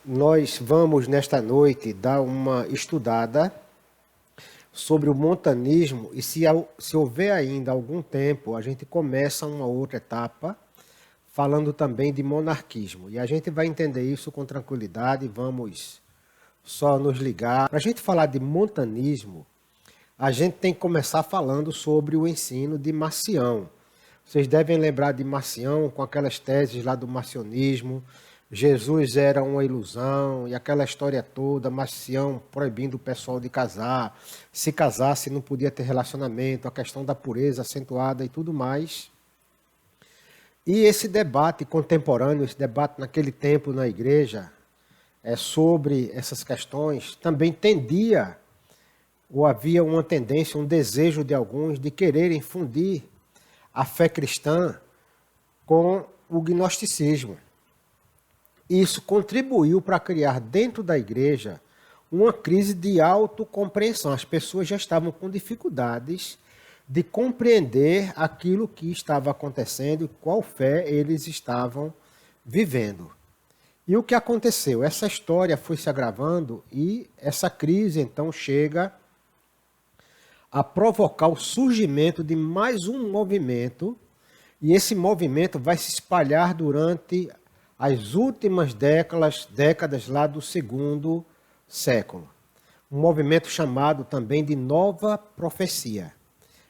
Nós vamos, nesta noite, dar uma estudada sobre o montanismo e se houver ainda algum tempo, a gente começa uma outra etapa falando também de monarquismo. E a gente vai entender isso com tranquilidade, vamos só nos ligar. Para a gente falar de montanismo, a gente tem que começar falando sobre o ensino de Marcião. Vocês devem lembrar de Marcião com aquelas teses lá do marcionismo. Jesus era uma ilusão e aquela história toda, Marcião proibindo o pessoal de casar. Se casasse não podia ter relacionamento, a questão da pureza acentuada e tudo mais. E esse debate contemporâneo, esse debate naquele tempo na igreja, sobre essas questões, também tendia, ou havia uma tendência, um desejo de alguns de quererem fundir a fé cristã com o gnosticismo. Isso contribuiu para criar dentro da igreja uma crise de autocompreensão. As pessoas já estavam com dificuldades de compreender aquilo que estava acontecendo e qual fé eles estavam vivendo. E o que aconteceu? Essa história foi se agravando e essa crise então chega a provocar o surgimento de mais um movimento, e esse movimento vai se espalhar durante as últimas décadas lá do segundo século. Um movimento chamado também de Nova Profecia.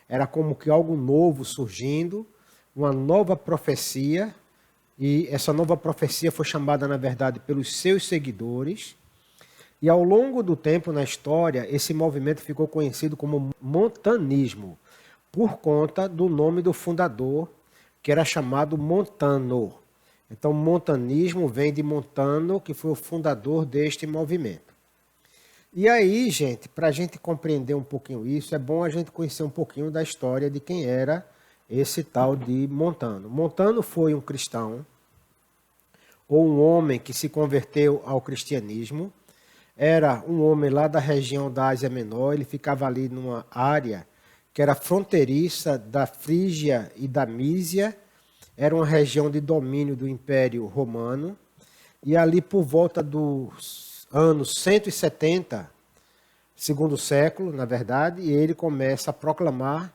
Era como que algo novo surgindo, uma nova profecia, e essa nova profecia foi chamada, na verdade, pelos seus seguidores. E ao longo do tempo na história, esse movimento ficou conhecido como montanismo, por conta do nome do fundador, que era chamado Montano. Então, montanismo vem de Montano, que foi o fundador deste movimento. E aí, gente, para a gente compreender um pouquinho isso, é bom a gente conhecer um pouquinho da história de quem era esse tal de Montano. Montano foi um cristão, ou um homem que se converteu ao cristianismo. Era um homem lá da região da Ásia Menor, ele ficava ali numa área que era fronteiriça da Frígia e da Mísia, era uma região de domínio do Império Romano, e ali por volta dos anos 170, segundo século, na verdade, ele começa a proclamar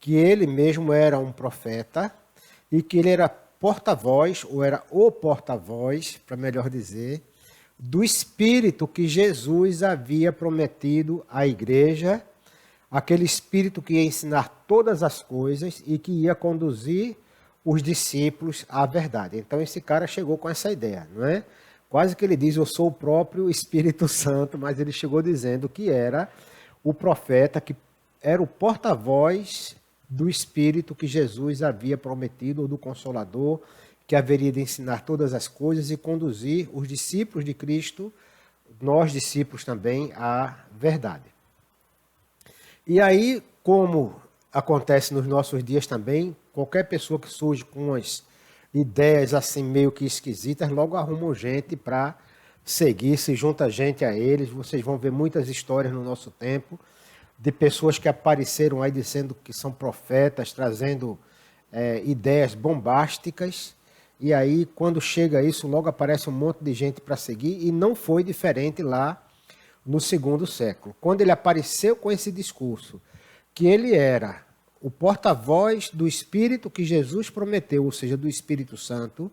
que ele mesmo era um profeta e que ele era porta-voz, ou era o porta-voz, para melhor dizer, do Espírito que Jesus havia prometido à igreja, aquele Espírito que ia ensinar todas as coisas e que ia conduzir os discípulos à verdade. Então esse cara chegou com essa ideia, não é? Quase que ele diz, eu sou o próprio Espírito Santo, mas ele chegou dizendo que era o profeta, que era o porta-voz do Espírito que Jesus havia prometido, ou do Consolador, que haveria de ensinar todas as coisas e conduzir os discípulos de Cristo, nós discípulos também, à verdade. E aí, como acontece nos nossos dias também, qualquer pessoa que surge com umas ideias assim meio que esquisitas, logo arrumam gente para seguir, se junta gente a eles. Vocês vão ver muitas histórias no nosso tempo de pessoas que apareceram aí dizendo que são profetas, trazendo ideias bombásticas. E aí, quando chega isso, logo aparece um monte de gente para seguir, e não foi diferente lá no segundo século. Quando ele apareceu com esse discurso, que ele era o porta-voz do Espírito que Jesus prometeu, ou seja, do Espírito Santo,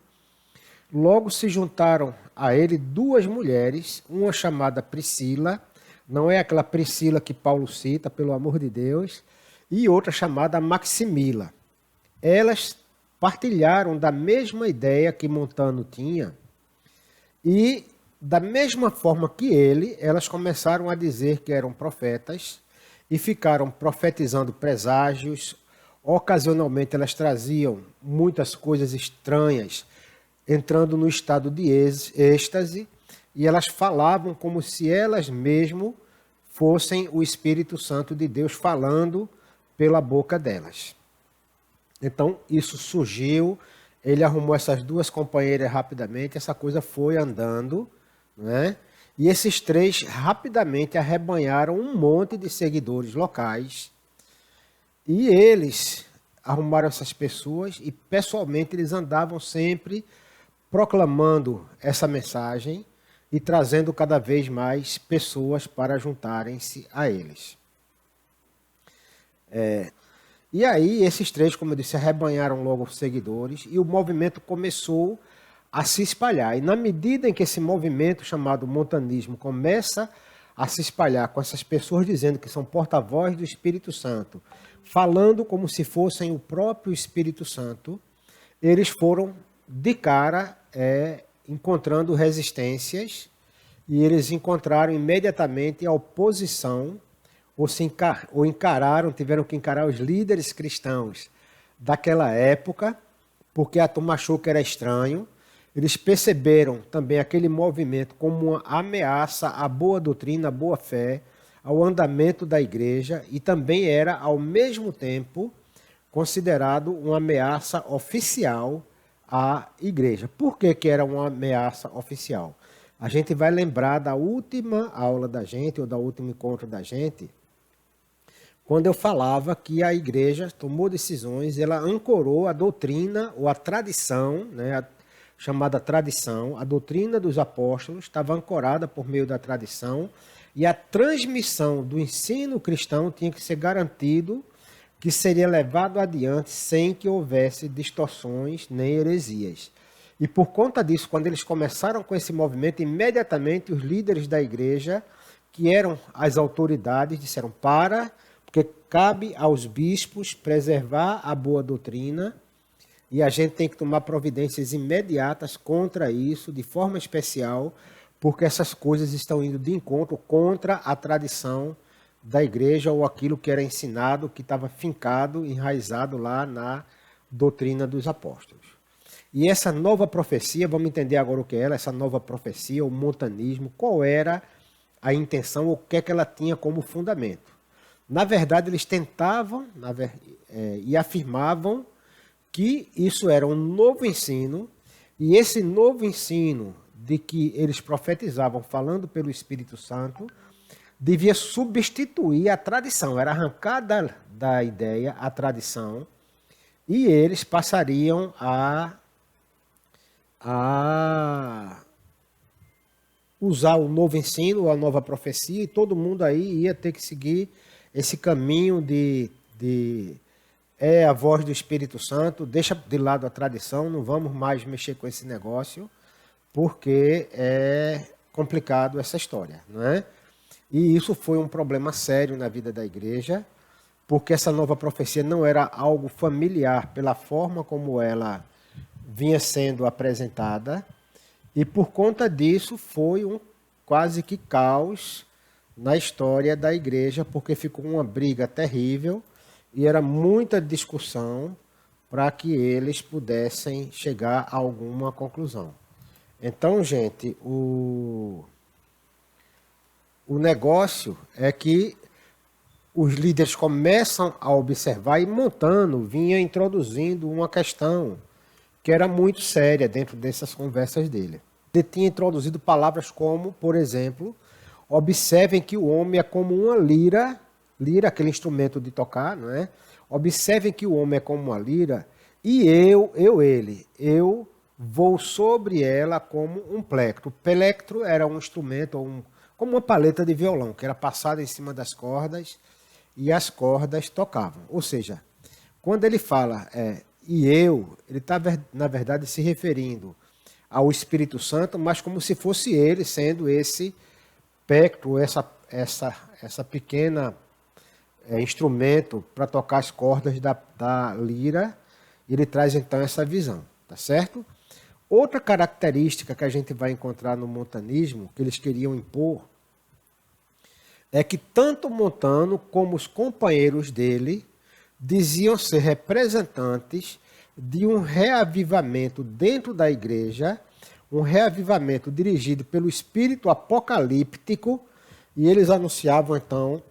logo se juntaram a ele duas mulheres, uma chamada Priscila, não é aquela Priscila que Paulo cita, pelo amor de Deus, e outra chamada Maximila. Elas partilharam da mesma ideia que Montano tinha, e da mesma forma que ele, elas começaram a dizer que eram profetas e ficaram profetizando preságios. Ocasionalmente elas traziam muitas coisas estranhas, entrando no estado de êxtase, e elas falavam como se elas mesmo fossem o Espírito Santo de Deus falando pela boca delas. Então, isso surgiu, ele arrumou essas duas companheiras rapidamente, essa coisa foi andando, né? E esses três rapidamente arrebanharam um monte de seguidores locais, e eles arrumaram essas pessoas, e pessoalmente eles andavam sempre proclamando essa mensagem, e trazendo cada vez mais pessoas para juntarem-se a eles. E aí, esses três, como eu disse, arrebanharam logo os seguidores e o movimento começou a se espalhar. E na medida em que esse movimento chamado montanismo começa a se espalhar com essas pessoas dizendo que são porta-voz do Espírito Santo, falando como se fossem o próprio Espírito Santo, eles foram de cara encontrando resistências e eles encontraram imediatamente a oposição ou encararam, tiveram que encarar os líderes cristãos daquela época, porque a turma achou que era estranho. Eles perceberam também aquele movimento como uma ameaça à boa doutrina, à boa fé, ao andamento da igreja e também era, ao mesmo tempo, considerado uma ameaça oficial à igreja. Por que que era uma ameaça oficial? A gente vai lembrar da última aula da gente, ou da último encontro da gente, quando eu falava que a igreja tomou decisões, ela ancorou a doutrina ou a tradição, né, chamada tradição, a doutrina dos apóstolos estava ancorada por meio da tradição e a transmissão do ensino cristão tinha que ser garantido que seria levado adiante sem que houvesse distorções nem heresias. E por conta disso, quando eles começaram com esse movimento, imediatamente os líderes da igreja, que eram as autoridades, disseram porque cabe aos bispos preservar a boa doutrina e a gente tem que tomar providências imediatas contra isso, de forma especial, porque essas coisas estão indo de encontro contra a tradição da igreja ou aquilo que era ensinado, que estava fincado, enraizado lá na doutrina dos apóstolos. E essa nova profecia, vamos entender agora o que era essa nova profecia, o montanismo, qual era a intenção, o que é que ela tinha como fundamento. Na verdade, eles tentavam e afirmavam que isso era um novo ensino, e esse novo ensino de que eles profetizavam falando pelo Espírito Santo, devia substituir a tradição, era arrancar da ideia a tradição, e eles passariam a usar o novo ensino, a nova profecia, e todo mundo aí ia ter que seguir esse caminho de a voz do Espírito Santo, deixa de lado a tradição, não vamos mais mexer com esse negócio, porque é complicado essa história, não é? E isso foi um problema sério na vida da igreja, porque essa nova profecia não era algo familiar pela forma como ela vinha sendo apresentada, e por conta disso foi um quase que caos na história da igreja, porque ficou uma briga terrível e era muita discussão para que eles pudessem chegar a alguma conclusão. Então, gente, o negócio é que os líderes começam a observar e Montano vinha introduzindo uma questão que era muito séria dentro dessas conversas dele. Ele tinha introduzido palavras como, por exemplo, observem que o homem é como uma lira, aquele instrumento de tocar, não é? Observem que o homem é como uma lira e eu vou sobre ela como um plectro. O plectro era um instrumento, como uma paleta de violão, que era passada em cima das cordas e as cordas tocavam. Ou seja, quando ele fala ele está, na verdade, se referindo ao Espírito Santo, mas como se fosse ele sendo esse plectro, essa pequena instrumento para tocar as cordas da lira. Ele traz então essa visão, tá certo? Outra característica que a gente vai encontrar no montanismo, que eles queriam impor, é que tanto Montano como os companheiros dele diziam ser representantes de um reavivamento dentro da igreja, um reavivamento dirigido pelo espírito apocalíptico, e eles anunciavam então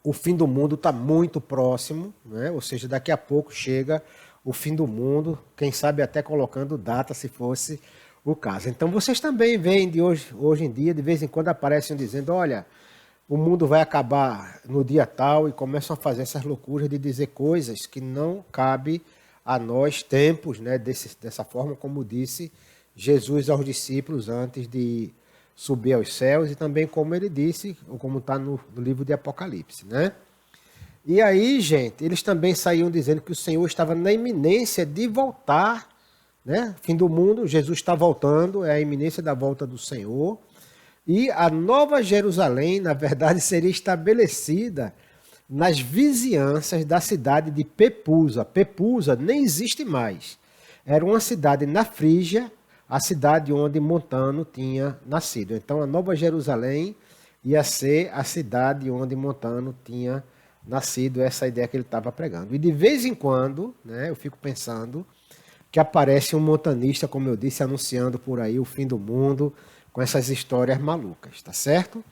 o fim do mundo está muito próximo, né? Ou seja, daqui a pouco chega o fim do mundo, quem sabe até colocando data se fosse o caso. Então vocês também veem de hoje em dia, de vez em quando aparecem dizendo, olha, o mundo vai acabar no dia tal, e começam a fazer essas loucuras de dizer coisas que não cabe a nós, tempos, né, dessa forma como disse Jesus aos discípulos antes de subir aos céus, e também como ele disse, ou como está no livro de Apocalipse, né? E aí, gente, eles também saíam dizendo que o Senhor estava na iminência de voltar, né? Fim do mundo, Jesus está voltando, é a iminência da volta do Senhor. E a Nova Jerusalém, na verdade, seria estabelecida nas vizinhanças da cidade de Pepusa. Pepusa nem existe mais. Era uma cidade na Frígia, a cidade onde Montano tinha nascido. Então, a Nova Jerusalém ia ser a cidade onde Montano tinha nascido, essa ideia que ele estava pregando. E de vez em quando, né, eu fico pensando que aparece um montanista, como eu disse, anunciando por aí o fim do mundo, com essas histórias malucas, tá certo?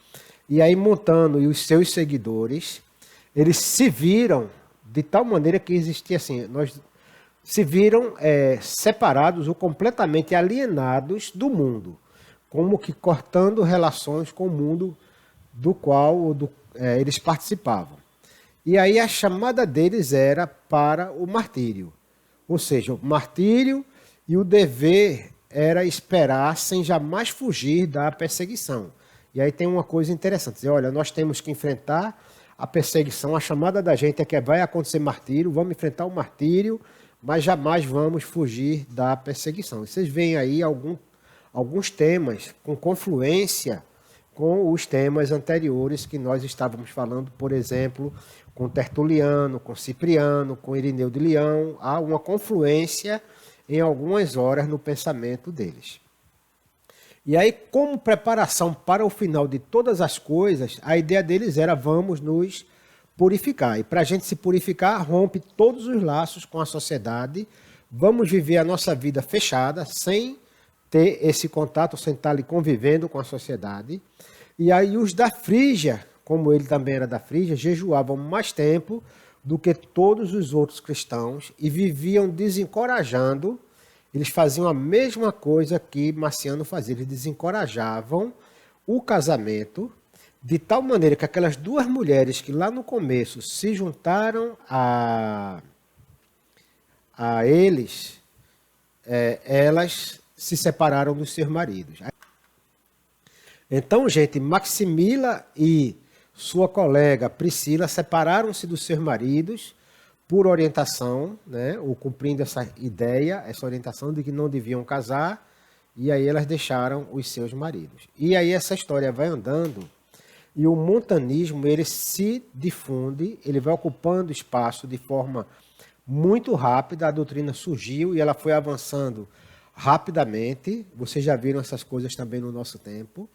E aí Montano e os seus seguidores, eles se viram de tal maneira que existia assim, nós se viram separados ou completamente alienados do mundo, como que cortando relações com o mundo do qual eles participavam. E aí a chamada deles era para o martírio. Ou seja, o martírio e o dever era esperar sem jamais fugir da perseguição. E aí tem uma coisa interessante, dizer, olha, nós temos que enfrentar a perseguição, a chamada da gente é que vai acontecer martírio, vamos enfrentar o martírio, mas jamais vamos fugir da perseguição. E vocês veem aí alguns temas com confluência com os temas anteriores que nós estávamos falando, por exemplo, com Tertuliano, com Cipriano, com Irineu de Leão, há uma confluência em algumas horas no pensamento deles. E aí, como preparação para o final de todas as coisas, a ideia deles era vamos nos purificar. E para a gente se purificar, rompe todos os laços com a sociedade, vamos viver a nossa vida fechada, sem ter esse contato, sem estar ali convivendo com a sociedade. E aí os da Frígia, como ele também era da Frígia, jejuavam mais tempo do que todos os outros cristãos e viviam desencorajando. Eles faziam a mesma coisa que Marciano fazia, eles desencorajavam o casamento, de tal maneira que aquelas duas mulheres que lá no começo se juntaram a eles, elas se separaram dos seus maridos. Então, gente, Maximila e sua colega Priscila separaram-se dos seus maridos por orientação, né, ou cumprindo essa ideia, essa orientação de que não deviam casar, e aí elas deixaram os seus maridos. E aí essa história vai andando, e o montanismo ele se difunde, ele vai ocupando espaço de forma muito rápida, a doutrina surgiu e ela foi avançando rapidamente, vocês já viram essas coisas também no nosso tempo,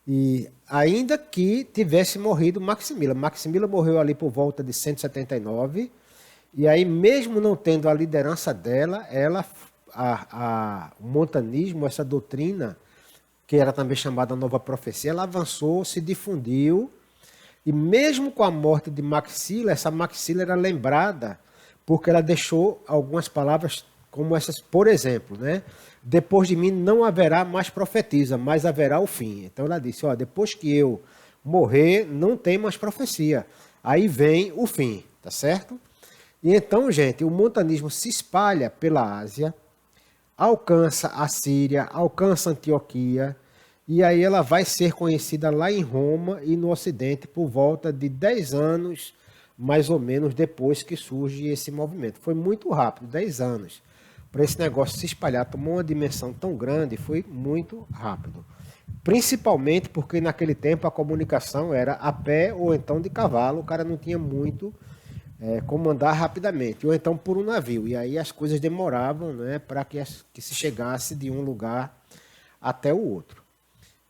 e ainda que tivesse morrido Maximila. Maximila morreu ali por volta de 179, e aí mesmo não tendo a liderança dela, o montanismo, essa doutrina, que era também chamada Nova Profecia, ela avançou, se difundiu, e mesmo com a morte de Maxila, essa Maxila era lembrada, porque ela deixou algumas palavras como essas, por exemplo, né? Depois de mim não haverá mais profetisa, mas haverá o fim. Então ela disse, ó, depois que eu morrer, não tem mais profecia. Aí vem o fim, tá certo? E então, gente, o montanismo se espalha pela Ásia, alcança a Síria, alcança a Antioquia, e aí ela vai ser conhecida lá em Roma e no Ocidente por volta de 10 anos, mais ou menos, depois que surge esse movimento. Foi muito rápido, 10 anos. Para esse negócio se espalhar, tomou uma dimensão tão grande, foi muito rápido. Principalmente porque naquele tempo a comunicação era a pé ou então de cavalo, o cara não tinha muito como andar rapidamente, ou então por um navio. E aí as coisas demoravam, né, para que se chegasse de um lugar até o outro.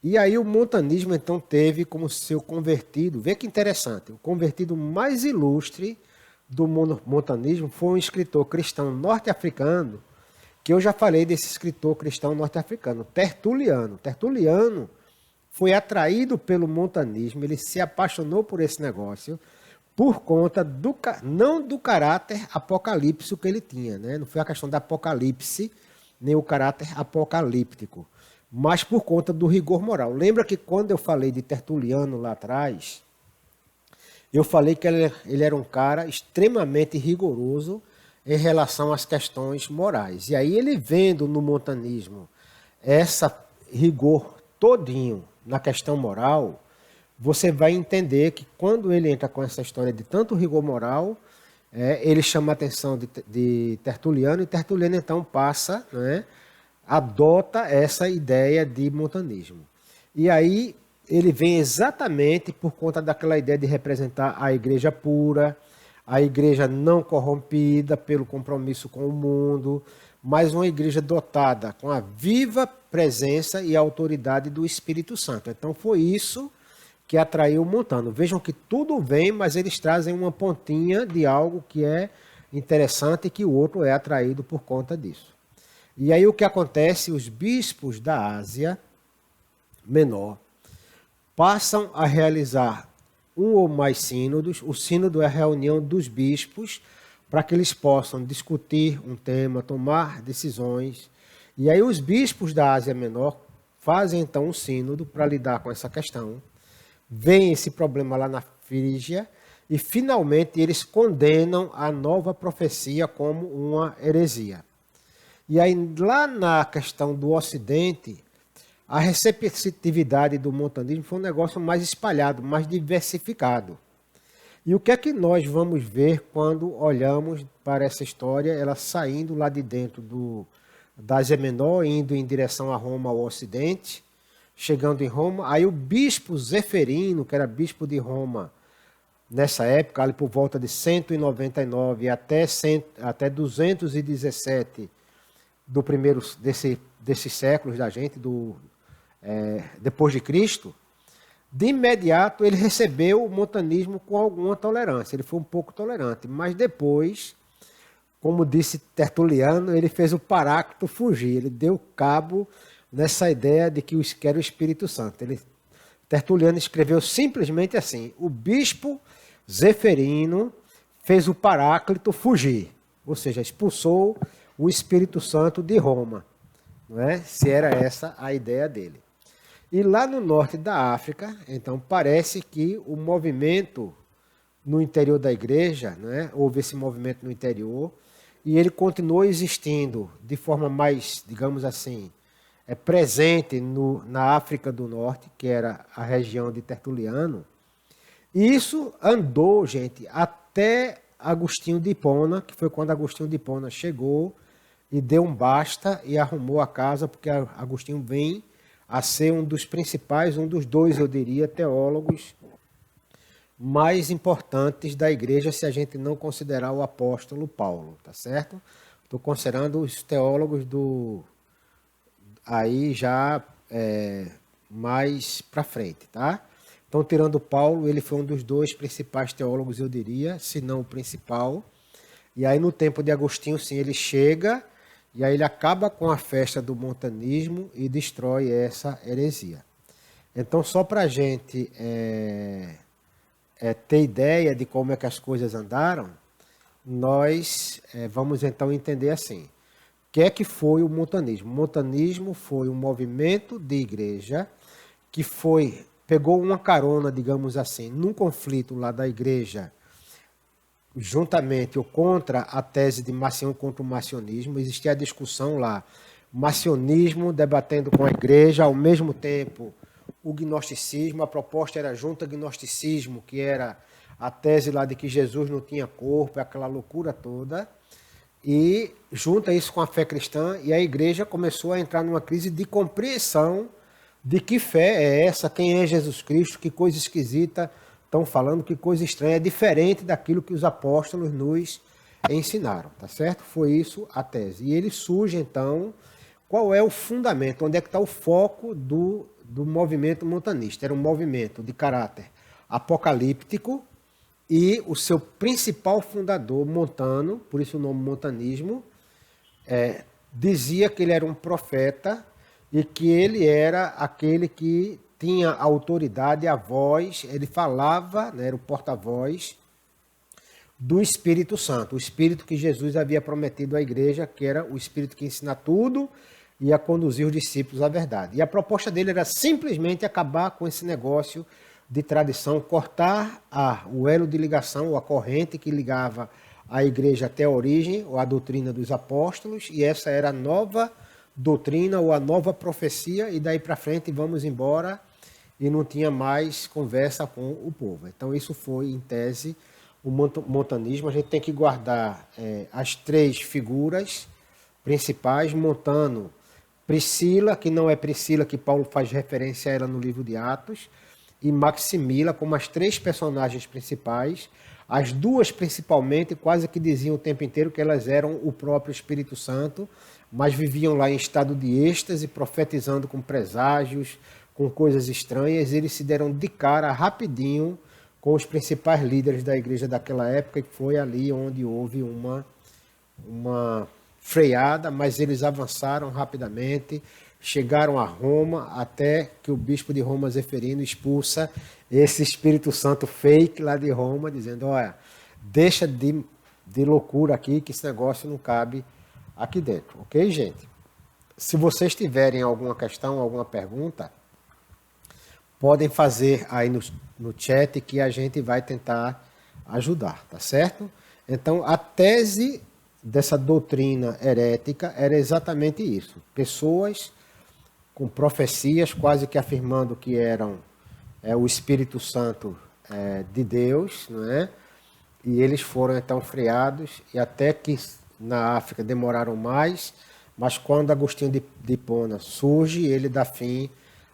E aí o montanismo então teve como seu convertido, vê que interessante, o convertido mais ilustre do montanismo foi um escritor cristão norte-africano, que eu já falei desse escritor cristão norte-africano, Tertuliano. Tertuliano foi atraído pelo montanismo, ele se apaixonou por esse negócio, por conta não do caráter apocalíptico que ele tinha, né? Não foi a questão da apocalipse, nem o caráter apocalíptico, mas por conta do rigor moral. Lembra que quando eu falei de Tertuliano lá atrás, eu falei que ele era um cara extremamente rigoroso em relação às questões morais. E aí ele vendo no montanismo essa rigor todinho na questão moral, você vai entender que quando ele entra com essa história de tanto rigor moral, ele chama a atenção de Tertuliano, e Tertuliano então passa, né, adota essa ideia de montanismo. E aí ele vem exatamente por conta daquela ideia de representar a igreja pura, a igreja não corrompida pelo compromisso com o mundo, mas uma igreja dotada com a viva presença e autoridade do Espírito Santo. Então foi isso que atraiu Montano. Vejam que tudo vem, mas eles trazem uma pontinha de algo que é interessante e que o outro é atraído por conta disso. E aí o que acontece? Os bispos da Ásia Menor passam a realizar um ou mais sínodos. O sínodo é a reunião dos bispos para que eles possam discutir um tema, tomar decisões. E aí os bispos da Ásia Menor fazem então um sínodo para lidar com essa questão. Vem esse problema lá na Frígia e finalmente eles condenam a nova profecia como uma heresia. E aí lá na questão do Ocidente, a receptividade do montanismo foi um negócio mais espalhado, mais diversificado. E o que é que nós vamos ver quando olhamos para essa história, ela saindo lá de dentro da Ásia Menor, indo em direção a Roma, ao Ocidente, chegando em Roma, aí o bispo Zeferino, que era bispo de Roma, nessa época, ali por volta de 199 até 217 do primeiro desses séculos da gente, depois de Cristo, de imediato ele recebeu o montanismo com alguma tolerância. Ele foi um pouco tolerante, mas depois, como disse Tertuliano, ele fez o Paráclito fugir. Ele deu cabo nessa ideia de que era o Espírito Santo. Tertuliano escreveu simplesmente assim: o bispo Zeferino fez o Paráclito fugir, ou seja, expulsou o Espírito Santo de Roma, não é? Se era essa a ideia dele. E lá no norte da África, então, parece que o movimento no interior da igreja, né, houve esse movimento no interior, e ele continuou existindo de forma mais, digamos assim, presente na África do Norte, que era a região de Tertuliano. E isso andou, gente, até Agostinho de Hipona, que foi quando Agostinho de Hipona chegou e deu um basta e arrumou a casa, porque Agostinho vem a ser um dos principais, um dos dois, eu diria, teólogos mais importantes da igreja, se a gente não considerar o apóstolo Paulo, tá certo? Estou considerando os teólogos aí já mais para frente, tá? Então, tirando Paulo, ele foi um dos dois principais teólogos, eu diria, se não o principal. E aí, no tempo de Agostinho, sim, ele chega e aí ele acaba com a festa do montanismo e destrói essa heresia. Então, só para a gente ter ideia de como é que as coisas andaram, nós vamos então entender assim. O que é que foi o montanismo? O montanismo foi um movimento de igreja que pegou uma carona, digamos assim, num conflito lá da igreja, juntamente ou contra a tese de Marcião contra o marcionismo. Existia a discussão lá, marcionismo debatendo com a igreja, ao mesmo tempo o gnosticismo. A proposta era junto ao gnosticismo, que era a tese lá de que Jesus não tinha corpo, aquela loucura toda, e junta isso com a fé cristã, e a igreja começou a entrar numa crise de compreensão de que fé é essa, quem é Jesus Cristo, que coisa esquisita estão falando, que coisa estranha, é diferente daquilo que os apóstolos nos ensinaram, tá certo? Foi isso a tese. E ele surge, então, qual é o fundamento, onde é que está o foco do movimento montanista? Era um movimento de caráter apocalíptico e o seu principal fundador, Montano, por isso o nome montanismo, dizia que ele era um profeta e que ele era aquele que tinha a autoridade, a voz, ele falava, né, era o porta-voz do Espírito Santo, o Espírito que Jesus havia prometido à igreja, que era o Espírito que ensina tudo e ia conduzir os discípulos à verdade. E a proposta dele era simplesmente acabar com esse negócio de tradição, cortar o elo de ligação, ou a corrente que ligava a igreja até a origem, ou a doutrina dos apóstolos, e essa era a nova doutrina ou a nova profecia, e daí para frente vamos embora, e não tinha mais conversa com o povo. Então isso foi, em tese, o montanismo. A gente tem que guardar as três figuras principais, montando Priscila, que não é Priscila, que Paulo faz referência a ela no livro de Atos, e Maximila como as três personagens principais. As duas, principalmente, quase que diziam o tempo inteiro que elas eram o próprio Espírito Santo, mas viviam lá em estado de êxtase, profetizando com preságios, com coisas estranhas. Eles se deram de cara rapidinho com os principais líderes da igreja daquela época, e foi ali onde houve uma freada, mas eles avançaram rapidamente, chegaram a Roma, até que o bispo de Roma, Zeferino, expulsa esse Espírito Santo fake lá de Roma, dizendo, olha, deixa de loucura aqui, que esse negócio não cabe aqui dentro. Ok, gente? Se vocês tiverem alguma questão, alguma pergunta, podem fazer aí no chat, que a gente vai tentar ajudar, tá certo? Então, a tese dessa doutrina herética era exatamente isso. Pessoas com profecias, quase que afirmando que eram o Espírito Santo de Deus, não é? E eles foram então freados, e até que na África demoraram mais, mas quando Agostinho de Hipona surge, ele dá fim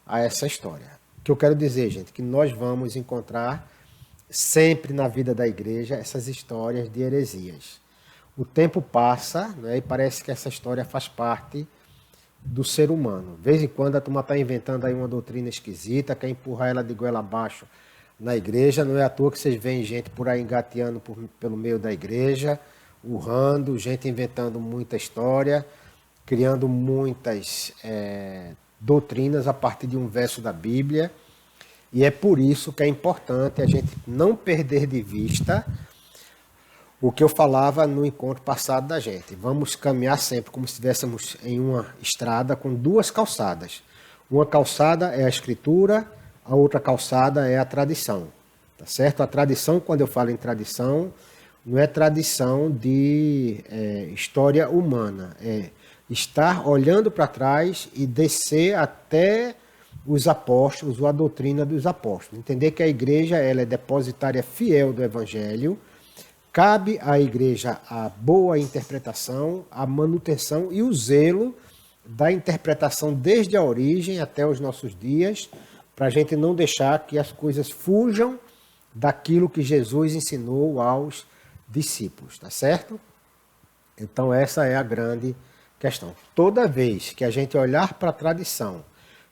a essa história. O que eu quero dizer, gente, que nós vamos encontrar sempre na vida da igreja essas histórias de heresias. O tempo passa, né, e parece que essa história faz parte do ser humano. De vez em quando a turma está inventando aí uma doutrina esquisita, quer empurrar ela de goela abaixo na igreja. Não é à toa que vocês veem gente por aí engateando pelo meio da igreja, urrando, gente inventando muita história, criando muitas doutrinas a partir de um verso da Bíblia. E é por isso que é importante a gente não perder de vista o que eu falava no encontro passado da gente. Vamos caminhar sempre como se estivéssemos em uma estrada com duas calçadas. Uma calçada é a Escritura, a outra calçada é a tradição. Tá certo? A tradição, quando eu falo em tradição, não é tradição de história humana. É estar olhando para trás e descer até os apóstolos, ou a doutrina dos apóstolos. Entender que a igreja ela é depositária fiel do Evangelho. Cabe à igreja a boa interpretação, a manutenção e o zelo da interpretação desde a origem até os nossos dias, para a gente não deixar que as coisas fujam daquilo que Jesus ensinou aos discípulos, tá certo? Então essa é a grande questão. Toda vez que a gente olhar para a tradição,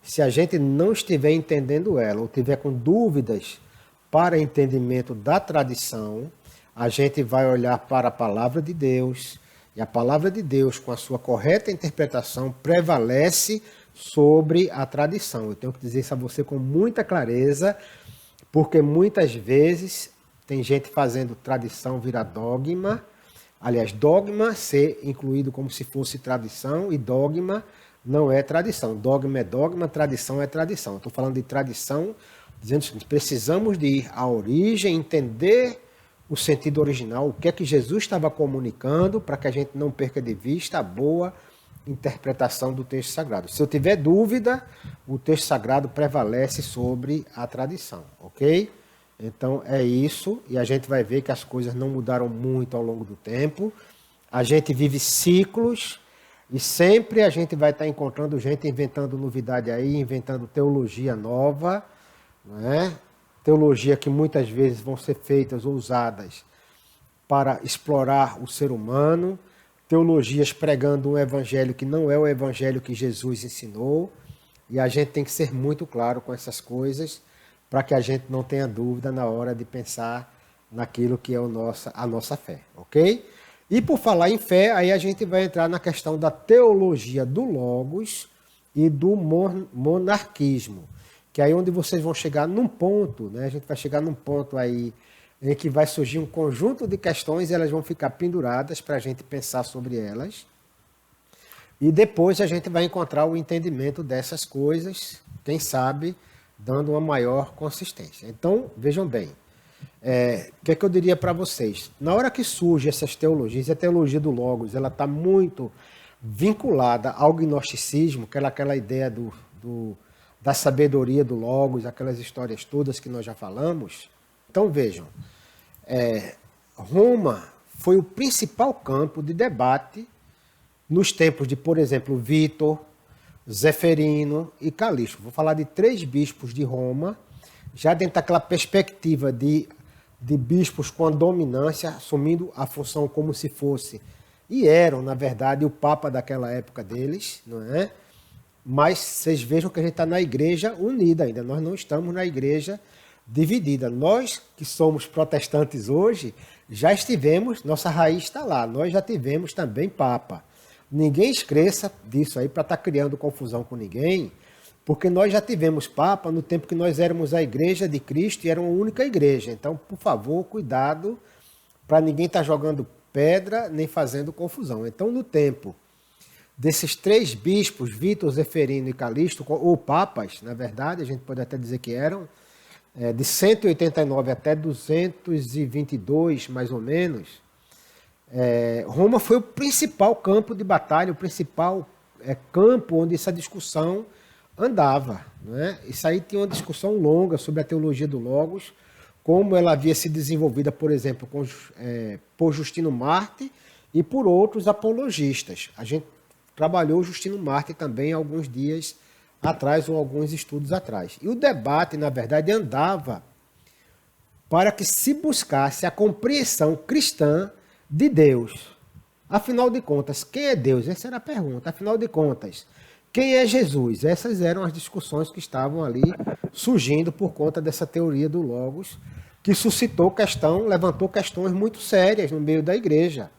se a gente não estiver entendendo ela ou tiver com dúvidas para entendimento da tradição, a gente vai olhar para a palavra de Deus, e a palavra de Deus, com a sua correta interpretação, prevalece sobre a tradição. Eu tenho que dizer isso a você com muita clareza, porque muitas vezes tem gente fazendo tradição virar dogma. Aliás, dogma ser incluído como se fosse tradição, e dogma não é tradição. Dogma é dogma, tradição é tradição. Estou falando de tradição, dizendo que precisamos de ir à origem, entender o sentido original, o que é que Jesus estava comunicando, para que a gente não perca de vista a boa interpretação do texto sagrado. Se eu tiver dúvida, o texto sagrado prevalece sobre a tradição, ok? Então é isso, e a gente vai ver que as coisas não mudaram muito ao longo do tempo. A gente vive ciclos, e sempre a gente vai estar encontrando gente inventando novidade aí, inventando teologia nova, não é? Teologia que muitas vezes vão ser feitas ou usadas para explorar o ser humano, teologias pregando um evangelho que não é o evangelho que Jesus ensinou, e a gente tem que ser muito claro com essas coisas, para que a gente não tenha dúvida na hora de pensar naquilo que é a nossa fé, ok? E por falar em fé, aí a gente vai entrar na questão da teologia do Logos e do monarquismo, que é aí onde vocês vão chegar num ponto, né? A gente vai chegar num ponto aí em que vai surgir um conjunto de questões, e elas vão ficar penduradas para a gente pensar sobre elas. E depois a gente vai encontrar o entendimento dessas coisas, quem sabe, dando uma maior consistência. Então, vejam bem, o que é que eu diria para vocês? Na hora que surgem essas teologias, a teologia do Logos, ela está muito vinculada ao gnosticismo, que era aquela ideia da sabedoria do Logos, aquelas histórias todas que nós já falamos. Então vejam, Roma foi o principal campo de debate nos tempos de, por exemplo, Vítor, Zeferino e Calixto. Vou falar de 3 bispos de Roma, já dentro daquela perspectiva de bispos com a dominância, assumindo a função como se fosse, e eram, na verdade, o Papa daquela época deles, não é? Mas vocês vejam que a gente está na igreja unida ainda, nós não estamos na igreja dividida. Nós que somos protestantes hoje, já estivemos, nossa raiz está lá, nós já tivemos também Papa. Ninguém esqueça disso aí para estar criando confusão com ninguém, porque nós já tivemos Papa no tempo que nós éramos a igreja de Cristo e era uma única igreja. Então, por favor, cuidado para ninguém estar jogando pedra nem fazendo confusão. Então, no tempo desses 3 bispos, Vítor, Zeferino e Calixto, ou papas, na verdade, a gente pode até dizer que eram, de 189 até 222, mais ou menos, Roma foi o principal campo de batalha, o principal campo onde essa discussão andava. Né? Isso aí tinha uma discussão longa sobre a teologia do Logos, como ela havia se desenvolvida, por exemplo, por Justino Mártir e por outros apologistas. A gente trabalhou Justino Mártir também alguns dias atrás ou alguns estudos atrás. E o debate, na verdade, andava para que se buscasse a compreensão cristã de Deus. Afinal de contas, quem é Deus? Essa era a pergunta. Afinal de contas, quem é Jesus? Essas eram as discussões que estavam ali surgindo por conta dessa teoria do Logos, que levantou questões muito sérias no meio da igreja.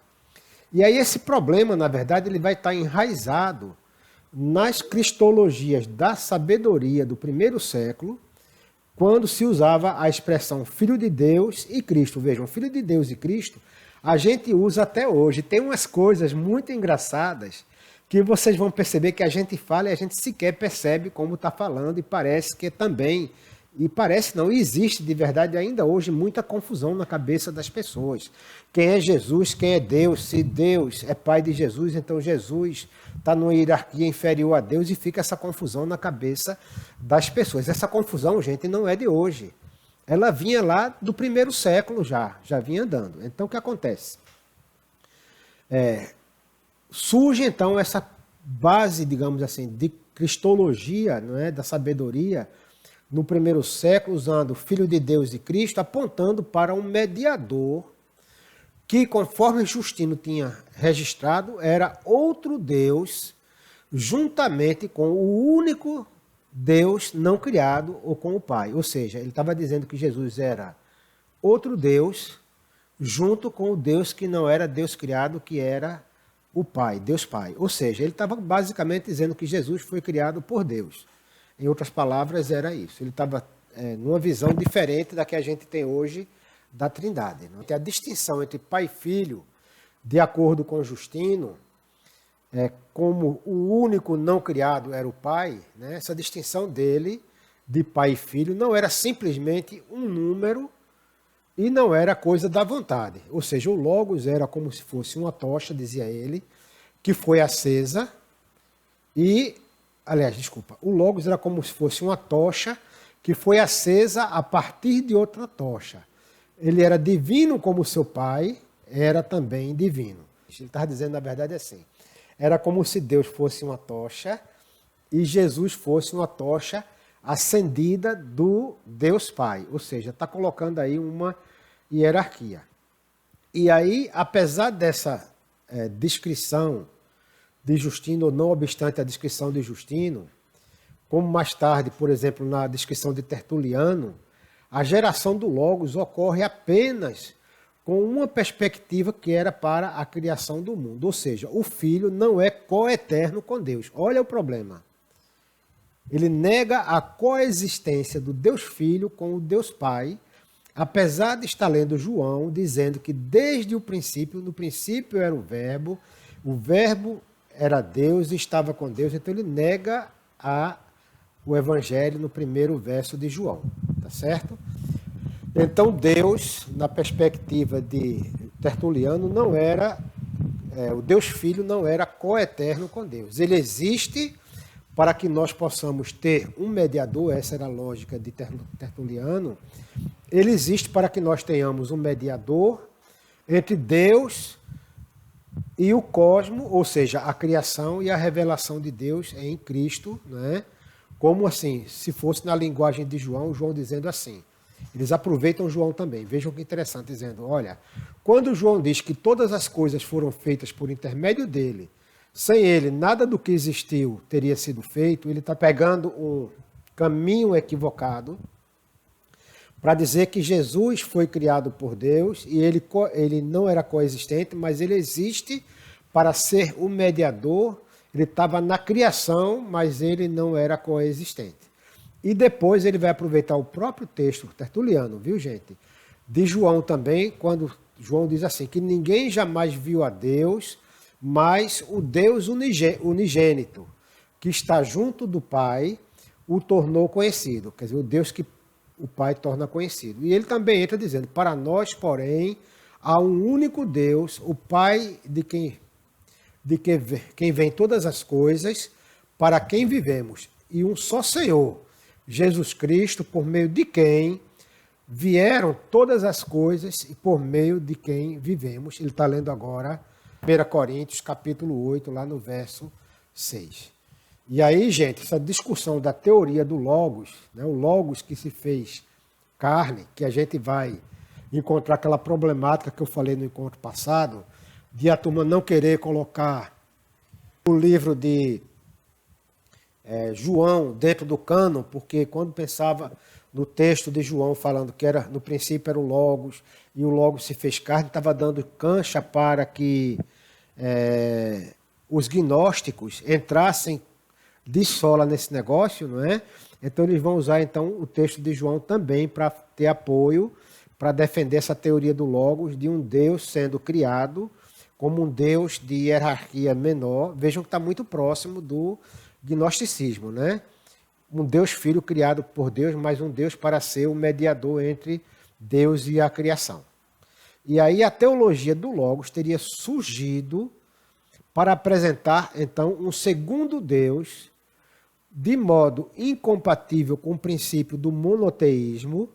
E aí esse problema, na verdade, ele vai estar enraizado nas cristologias da sabedoria do primeiro século, quando se usava a expressão Filho de Deus e Cristo. Vejam, Filho de Deus e Cristo, a gente usa até hoje. Tem umas coisas muito engraçadas que vocês vão perceber que a gente fala e a gente sequer percebe como está falando, e parece que também, e parece não, existe de verdade ainda hoje muita confusão na cabeça das pessoas. Quem é Jesus, quem é Deus? Se Deus é pai de Jesus, então Jesus está numa hierarquia inferior a Deus, e fica essa confusão na cabeça das pessoas. Essa confusão, gente, não é de hoje. Ela vinha lá do primeiro século já vinha andando. Então o que acontece? Surge então essa base, digamos assim, de cristologia, não é, da sabedoria, no primeiro século, usando Filho de Deus e Cristo, apontando para um mediador que, conforme Justino tinha registrado, era outro Deus, juntamente com o único Deus não criado, ou com o Pai. Ou seja, ele estava dizendo que Jesus era outro Deus, junto com o Deus que não era Deus criado, que era o Pai, Deus Pai. Ou seja, ele estava basicamente dizendo que Jesus foi criado por Deus. Em outras palavras, era isso. Ele estava numa visão diferente da que a gente tem hoje da Trindade. Não? Tem a distinção entre Pai e Filho, de acordo com Justino, como o único não criado era o Pai, né? Essa distinção dele, de Pai e Filho, não era simplesmente um número e não era coisa da vontade. Ou seja, o Logos era como se fosse uma tocha, dizia ele, que foi acesa o Logos era como se fosse uma tocha que foi acesa a partir de outra tocha. Ele era divino como seu Pai, era também divino. Ele estava dizendo, na verdade, assim, era como se Deus fosse uma tocha e Jesus fosse uma tocha acendida do Deus Pai. Ou seja, está colocando aí uma hierarquia. E aí, apesar dessa descrição de Justino, ou não obstante a descrição de Justino, como mais tarde, por exemplo, na descrição de Tertuliano, a geração do Logos ocorre apenas com uma perspectiva que era para a criação do mundo. Ou seja, o Filho não é coeterno com Deus. Olha o problema. Ele nega a coexistência do Deus Filho com o Deus Pai, apesar de estar lendo João, dizendo que desde o princípio, no princípio era o Verbo era Deus e estava com Deus. Então ele nega o Evangelho no primeiro verso de João. Tá certo? Então Deus, na perspectiva de Tertuliano, não era, o Deus Filho não era coeterno com Deus. Ele existe para que nós possamos ter um mediador, essa era a lógica de Tertuliano. Ele existe para que nós tenhamos um mediador entre Deus e o cosmos, ou seja, a criação e a revelação de Deus em Cristo, né? Como assim, se fosse na linguagem de João, João dizendo assim. Eles aproveitam João também. Vejam que interessante, dizendo, olha, quando João diz que todas as coisas foram feitas por intermédio dele, sem ele nada do que existiu teria sido feito, ele está pegando um caminho equivocado para dizer que Jesus foi criado por Deus e ele não era coexistente, mas ele existe para ser o mediador. Ele estava na criação, mas ele não era coexistente. E depois ele vai aproveitar o próprio texto tertuliano, viu, gente? De João também, quando João diz assim, que ninguém jamais viu a Deus, mas o Deus unigênito, que está junto do Pai, o tornou conhecido. Quer dizer, o Deus que o Pai torna conhecido. E ele também entra dizendo, para nós, porém, há um único Deus, o Pai de quem vem todas as coisas, para quem vivemos, e um só Senhor, Jesus Cristo, por meio de quem vieram todas as coisas e por meio de quem vivemos. Ele está lendo agora 1 Coríntios, capítulo 8, lá no verso 6. E aí, gente, essa discussão da teoria do Logos, né, o Logos que se fez carne, que a gente vai encontrar aquela problemática que eu falei no encontro passado, de a turma não querer colocar o livro de João dentro do cânon, porque quando pensava no texto de João falando que era no princípio era o Logos, e o Logos se fez carne, estava dando cancha para que os gnósticos entrassem de sola nesse negócio, não é? Então eles vão usar então o texto de João também para ter apoio, para defender essa teoria do Logos, de um Deus sendo criado como um Deus de hierarquia menor. Vejam que está muito próximo do gnosticismo, né? Um Deus Filho criado por Deus, mas um Deus para ser o mediador entre Deus e a criação. E aí a teologia do Logos teria surgido para apresentar, então, um segundo Deus de modo incompatível com o princípio do monoteísmo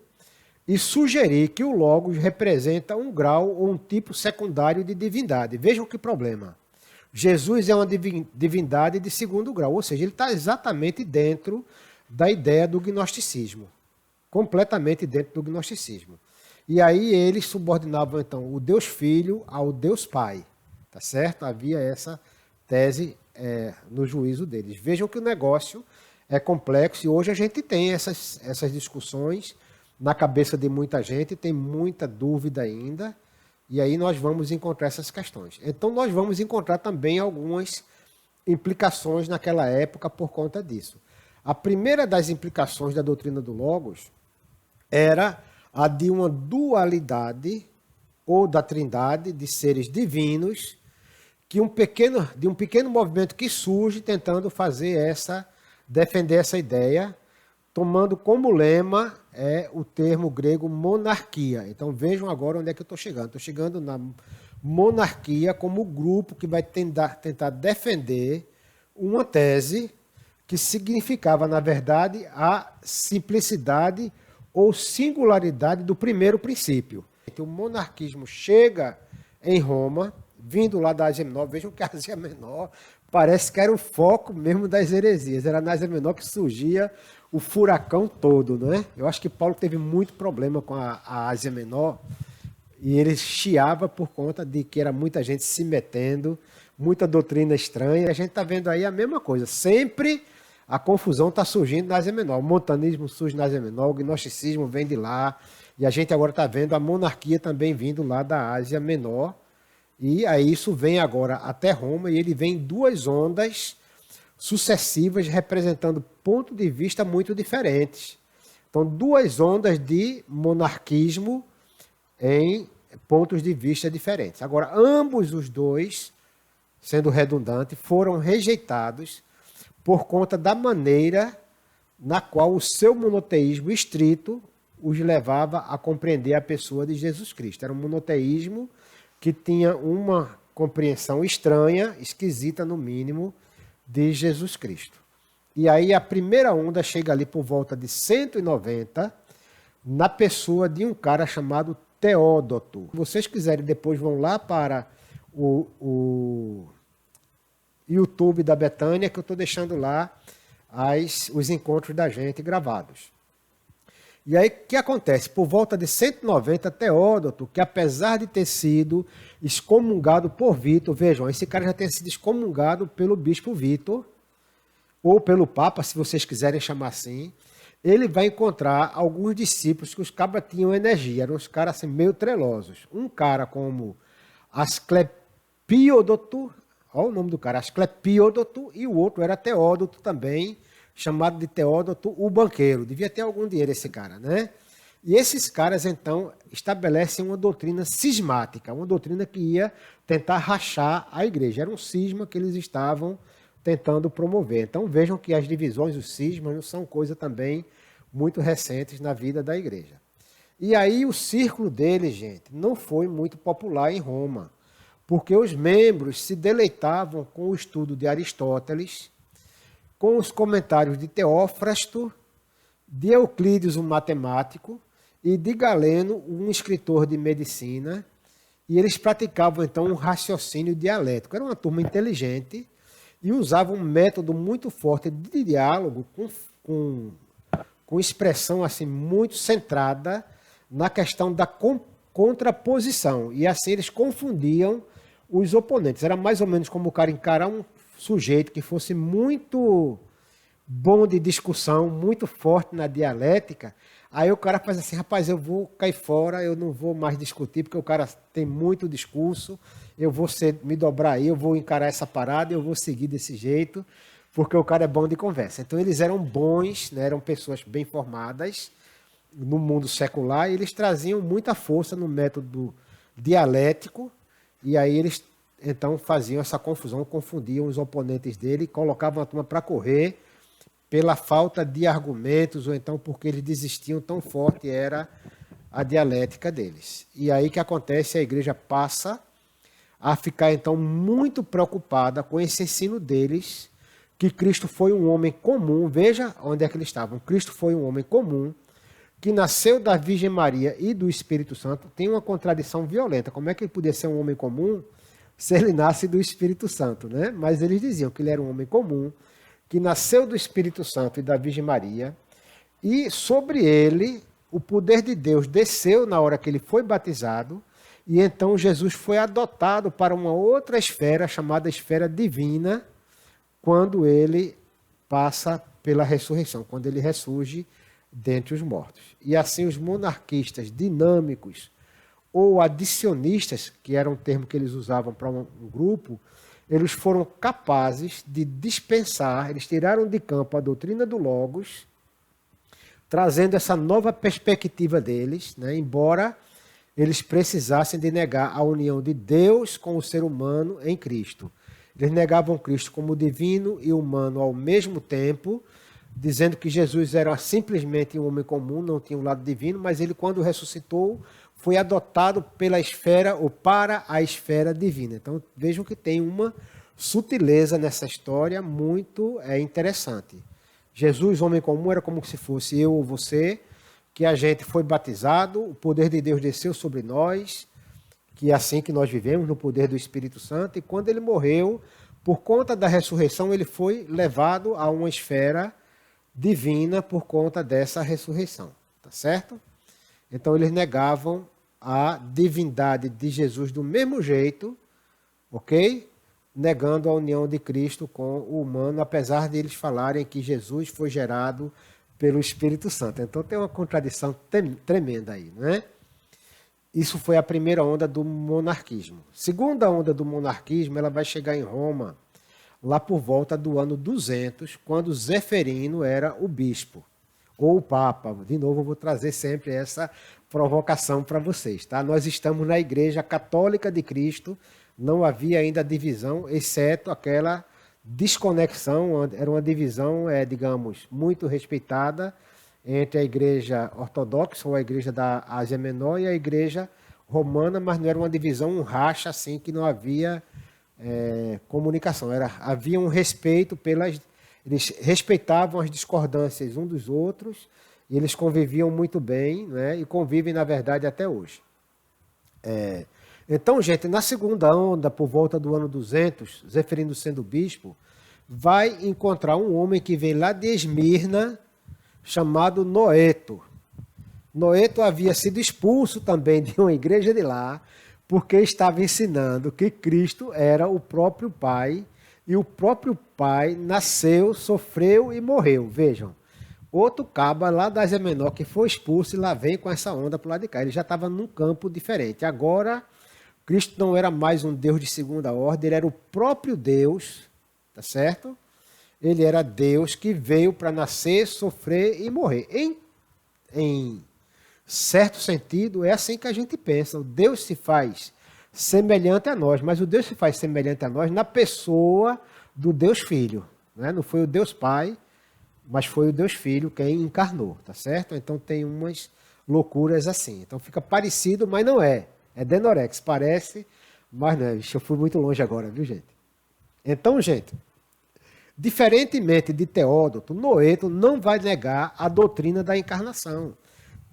e sugerir que o Logos representa um grau ou um tipo secundário de divindade. Vejam que problema. Jesus é uma divindade de segundo grau, ou seja, ele está exatamente dentro da ideia do gnosticismo, completamente dentro do gnosticismo. E aí eles subordinavam, então, o Deus Filho ao Deus Pai, tá certo? Havia essa tese no juízo deles. Vejam que o negócio é complexo e hoje a gente tem essas discussões na cabeça de muita gente, tem muita dúvida ainda, e aí nós vamos encontrar essas questões. Então nós vamos encontrar também algumas implicações naquela época por conta disso. A primeira das implicações da doutrina do Logos era a de uma dualidade ou da trindade de seres divinos, de um pequeno movimento que surge tentando defender essa ideia, tomando como lema o termo grego monarquia. Então vejam agora onde é que eu estou chegando. Estou chegando na monarquia como grupo que vai tentar defender uma tese que significava, na verdade, a simplicidade ou singularidade do primeiro princípio. Então, o monarquismo chega em Roma, vindo lá da Ásia Menor. Vejam que a Ásia Menor parece que era o foco mesmo das heresias. Era na Ásia Menor que surgia o furacão todo, não é? Eu acho que Paulo teve muito problema com a Ásia Menor e ele chiava por conta de que era muita gente se metendo, muita doutrina estranha. A gente está vendo aí a mesma coisa. Sempre a confusão está surgindo na Ásia Menor. O montanismo surge na Ásia Menor, o gnosticismo vem de lá, e a gente agora está vendo a monarquia também vindo lá da Ásia Menor. E aí isso vem agora até Roma, e ele vem em duas ondas sucessivas, representando pontos de vista muito diferentes. Então, duas ondas de monarquismo em pontos de vista diferentes. Agora, ambos os dois, sendo redundante, foram rejeitados por conta da maneira na qual o seu monoteísmo estrito os levava a compreender a pessoa de Jesus Cristo. Era um monoteísmo que tinha uma compreensão estranha, esquisita no mínimo, de Jesus Cristo. E aí a primeira onda chega ali por volta de 190, na pessoa de um cara chamado Teódoto. Se vocês quiserem, depois vão lá para o YouTube da Betânia, que eu estou deixando lá os encontros da gente gravados. E aí, o que acontece? Por volta de 190, Teódoto, que apesar de ter sido excomungado por Vítor, vejam, esse cara já tem sido excomungado pelo bispo Vítor, ou pelo Papa, se vocês quiserem chamar assim, ele vai encontrar alguns discípulos que os cabras tinham energia, eram uns caras assim, meio trelosos. Um cara como Asclepíodoto, olha o nome do cara, Asclepíodoto, e o outro era Teódoto também, chamado de Teódoto o banqueiro. Devia ter algum dinheiro esse cara, né? E esses caras, então, estabelecem uma doutrina cismática, uma doutrina que ia tentar rachar a igreja. Era um cisma que eles estavam tentando promover. Então, vejam que as divisões, os cismas, não são coisa também muito recentes na vida da igreja. E aí, o círculo deles, gente, não foi muito popular em Roma, porque os membros se deleitavam com o estudo de Aristóteles, com os comentários de Teófrasto, de Euclides, um matemático, e de Galeno, um escritor de medicina, e eles praticavam, então, um raciocínio dialético. Era uma turma inteligente e usavam um método muito forte de diálogo com expressão assim, muito centrada na questão da contraposição. E assim eles confundiam os oponentes. Era mais ou menos como o cara encarar um sujeito que fosse muito bom de discussão, muito forte na dialética, aí o cara faz assim, rapaz, eu vou cair fora, eu não vou mais discutir, porque o cara tem muito discurso, eu vou me dobrar aí, eu vou encarar essa parada, eu vou seguir desse jeito, porque o cara é bom de conversa. Então eles eram bons, né, eram pessoas bem formadas no mundo secular, e eles traziam muita força no método dialético, e aí eles então faziam essa confusão, confundiam os oponentes dele, colocavam a turma para correr pela falta de argumentos, ou então porque eles desistiam, tão forte era a dialética deles. E aí que acontece, a igreja passa a ficar então muito preocupada com esse ensino deles, que Cristo foi um homem comum. Veja onde é que eles estavam. Cristo foi um homem comum, que nasceu da Virgem Maria e do Espírito Santo. Tem uma contradição violenta. Como é que ele podia ser um homem comum se ele nasce do Espírito Santo, né? Mas eles diziam que ele era um homem comum, que nasceu do Espírito Santo e da Virgem Maria, e sobre ele o poder de Deus desceu na hora que ele foi batizado, e então Jesus foi adotado para uma outra esfera, chamada esfera divina, quando ele passa pela ressurreição, quando ele ressurge dentre os mortos. E assim os monarquistas dinâmicos, ou adicionistas, que era um termo que eles usavam para um grupo, eles foram capazes de dispensar, eles tiraram de campo a doutrina do Logos, trazendo essa nova perspectiva deles, né, embora eles precisassem de negar a união de Deus com o ser humano em Cristo. Eles negavam Cristo como divino e humano ao mesmo tempo, dizendo que Jesus era simplesmente um homem comum, não tinha um lado divino, mas ele, quando ressuscitou, foi adotado pela esfera ou para a esfera divina. Então vejam que tem uma sutileza nessa história muito interessante. Jesus, homem comum, era como se fosse eu ou você, que a gente foi batizado, o poder de Deus desceu sobre nós, que é assim que nós vivemos, no poder do Espírito Santo, e quando ele morreu, por conta da ressurreição, ele foi levado a uma esfera divina por conta dessa ressurreição. Tá certo? Então eles negavam a divindade de Jesus do mesmo jeito, ok? Negando a união de Cristo com o humano, apesar de eles falarem que Jesus foi gerado pelo Espírito Santo. Então tem uma contradição tremenda aí, não é? Isso foi a primeira onda do monarquismo. Segunda onda do monarquismo, ela vai chegar em Roma lá por volta do ano 200, quando Zeferino era o bispo, ou o papa. De novo, eu vou trazer sempre essa provocação para vocês, tá? Nós estamos na Igreja Católica de Cristo, não havia ainda divisão, exceto aquela desconexão, era uma divisão, digamos, muito respeitada entre a Igreja Ortodoxa, ou a Igreja da Ásia Menor, e a Igreja romana, mas não era uma divisão, um racha assim, que não havia comunicação. Havia um respeito pelas... Eles respeitavam as discordâncias uns dos outros e eles conviviam muito bem, né? E convivem, na verdade, até hoje. Então, gente, na segunda onda, por volta do ano 200, Zeferino sendo bispo, vai encontrar um homem que vem lá de Esmirna, chamado Noeto. Noeto havia sido expulso também de uma igreja de lá, porque estava ensinando que Cristo era o próprio Pai, e o próprio Pai nasceu, sofreu e morreu. Vejam, outro caba lá da Ásia Menor que foi expulso e lá vem com essa onda para o lado de cá. Ele já estava num campo diferente. Agora, Cristo não era mais um Deus de segunda ordem, ele era o próprio Deus, tá certo? Ele era Deus que veio para nascer, sofrer e morrer. Em certo sentido, é assim que a gente pensa. O Deus se faz semelhante a nós, mas o Deus se faz semelhante a nós na pessoa do Deus Filho. Né? Não foi o Deus Pai, mas foi o Deus Filho quem encarnou, tá certo? Então tem umas loucuras assim. Então fica parecido, mas não é. É Denorex, parece, mas não é. Eu fui muito longe agora, viu, gente? Então, gente, diferentemente de Teódoto, Noeto não vai negar a doutrina da encarnação.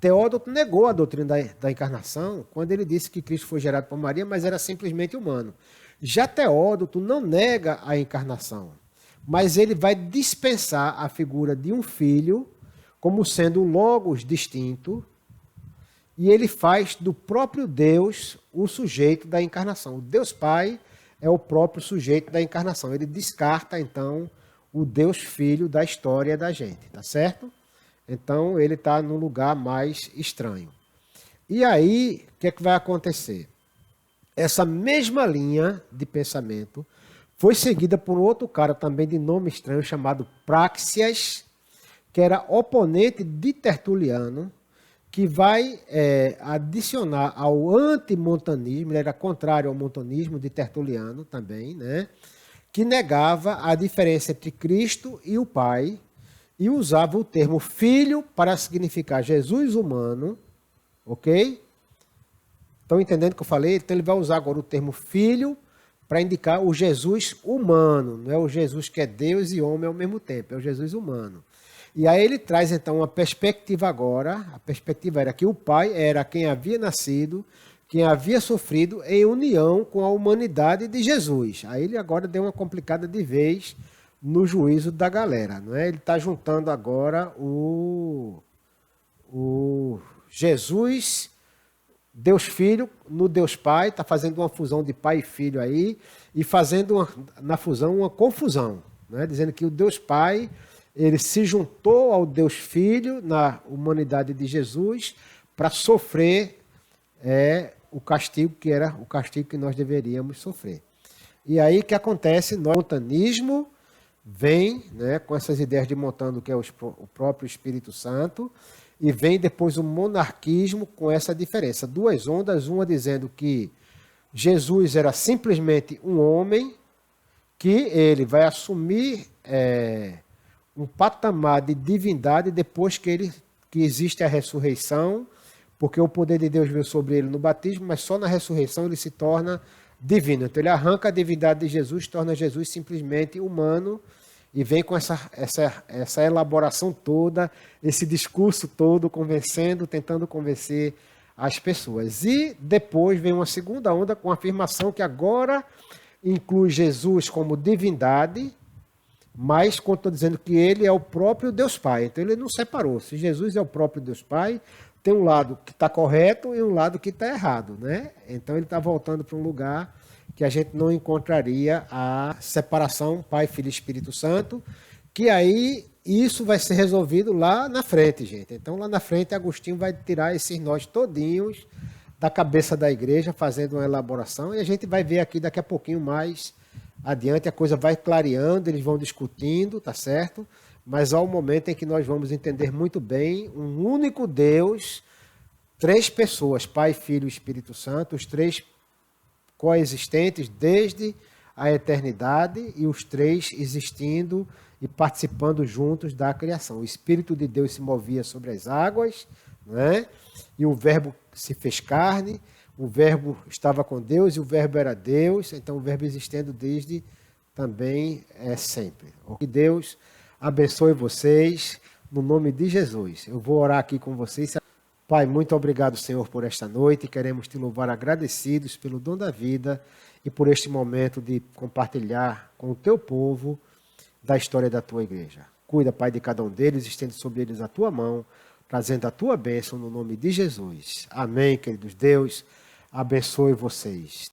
Teódoto negou a doutrina da encarnação quando ele disse que Cristo foi gerado por Maria, mas era simplesmente humano. Já Teódoto não nega a encarnação, mas ele vai dispensar a figura de um filho como sendo um logos distinto, e ele faz do próprio Deus o sujeito da encarnação. O Deus Pai é o próprio sujeito da encarnação. Ele descarta, então, o Deus Filho da história da gente, tá certo? Então, ele está num lugar mais estranho. E aí, o que é que vai acontecer? Essa mesma linha de pensamento foi seguida por um outro cara também de nome estranho, chamado Praxias, que era oponente de Tertuliano, que vai adicionar ao antimontanismo, ele era contrário ao montanismo de Tertuliano também, né? Que negava a diferença entre Cristo e o Pai, e usava o termo filho para significar Jesus humano, ok? Estão entendendo o que eu falei? Então ele vai usar agora o termo filho para indicar o Jesus humano, não é o Jesus que é Deus e homem ao mesmo tempo, é o Jesus humano. E aí ele traz então uma perspectiva agora, a perspectiva era que o Pai era quem havia nascido, quem havia sofrido em união com a humanidade de Jesus. Aí ele agora deu uma complicada de vez no juízo da galera, não é? Ele está juntando agora o Jesus, Deus Filho, no Deus Pai, está fazendo uma fusão de pai e filho aí, e fazendo na fusão uma confusão, né? Dizendo que o Deus Pai, ele se juntou ao Deus Filho na humanidade de Jesus para sofrer o castigo que era o castigo que nós deveríamos sofrer. E aí o que acontece? No montanismo vem, né, com essas ideias de montando que é o próprio Espírito Santo, e vem depois o monarquismo com essa diferença. Duas ondas, uma dizendo que Jesus era simplesmente um homem, que ele vai assumir um patamar de divindade depois que existe a ressurreição, porque o poder de Deus veio sobre ele no batismo, mas só na ressurreição ele se torna divino. Então ele arranca a divindade de Jesus, torna Jesus simplesmente humano, e vem com essa elaboração toda, esse discurso todo, tentando convencer as pessoas. E depois vem uma segunda onda com a afirmação que agora inclui Jesus como divindade, mas quando estou dizendo que ele é o próprio Deus Pai. Então ele não separou. Se Jesus é o próprio Deus Pai, tem um lado que está correto e um lado que está errado, né? Então ele está voltando para um lugar que a gente não encontraria a separação Pai, Filho e Espírito Santo, que aí isso vai ser resolvido lá na frente, gente. Então lá na frente Agostinho vai tirar esses nós todinhos da cabeça da igreja, fazendo uma elaboração, e a gente vai ver aqui daqui a pouquinho mais adiante, a coisa vai clareando, eles vão discutindo, tá certo? Mas há um momento em que nós vamos entender muito bem um único Deus, três pessoas, Pai, Filho e Espírito Santo, os três coexistentes desde a eternidade e os três existindo e participando juntos da criação. O Espírito de Deus se movia sobre as águas, né? E o Verbo se fez carne, o verbo estava com Deus e o verbo era Deus, então o verbo existendo desde também é sempre. Que Deus abençoe vocês, no nome de Jesus. Eu vou orar aqui com vocês. Pai, muito obrigado, Senhor, por esta noite. Queremos te louvar agradecidos pelo dom da vida e por este momento de compartilhar com o teu povo da história da tua igreja. Cuida, Pai, de cada um deles, estende sobre eles a tua mão, trazendo a tua bênção no nome de Jesus. Amém, queridos. Deus abençoe vocês.